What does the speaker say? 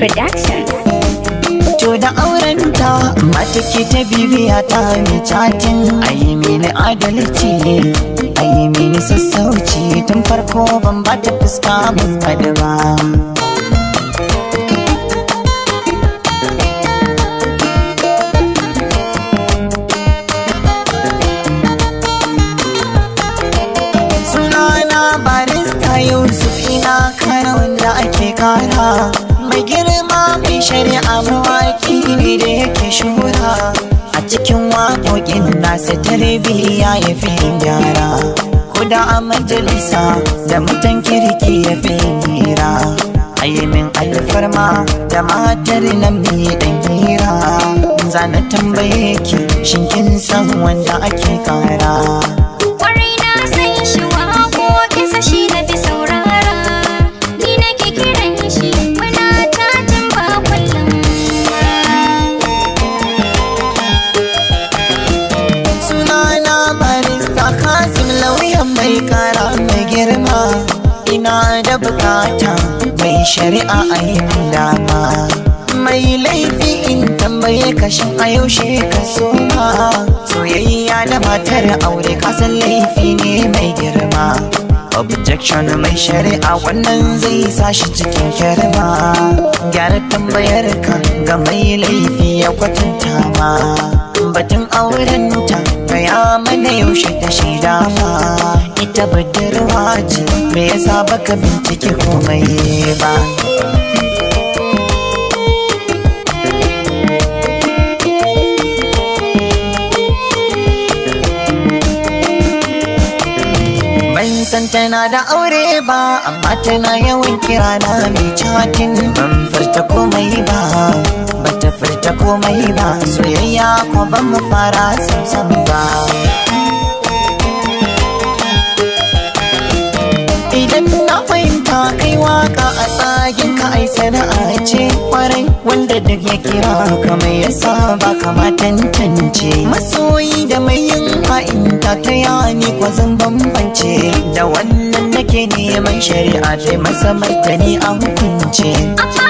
Production. To da auranta mata ke ta bibiya ta mai catin. Ayi mini adalci, ayi mini sassauci, tun farko ban ba ta fuska mun fadi ba. Sunana barista Yusuf, ina kara wanda ake kara. Mai girma mai shari'a mawaki ne da yake shura. A cikin waƙoƙin nasa tarbiyya ya fi gyara. Ko da a majalisa da mutan kirki ya fi hira. Ayi min alfarma da matar nan mai ɗan hira. Zana tambaye ki shin kin san wanda ake kara? Kwarai na san shi, waƙoƙinsa shi na fi saurara. Ni nake kiran shi, muna tatin ba kullum. Sunana barista Kasim, lauyan mai kara mai girma. Ina da bukata mai shari'a a yi dama. Mai laifi in tambaye ka shin a yaushe ka soma? Soyayya da matar aure kasan laifi ne mai girma. Objection mai shari'a wannan zai sa shi cikin kirma. Gyara tambayar ka ga mai laifi ya kwatanta ma. Batun aurenta gaya mana yaushe ta shaida ma. Ita budurwa ce, me yasa baka bincike komai ba? Ban san tana da aure ba, amma tana yawan kira na mai chatin. Ban furta komai ba, bata furta komai ba. Soyayya ko ban mu fara samsam ba. Idan na fahimta kai waka a tsagin ka ai sana'a ce kwarai. Wanda duk ya kira ka mai yasa ba kama tantance. Masoyi da mai yin ha'inta ta yani ko zan bambance. Da wannan nake neman shari'a ta masa martani a hukunce. Amma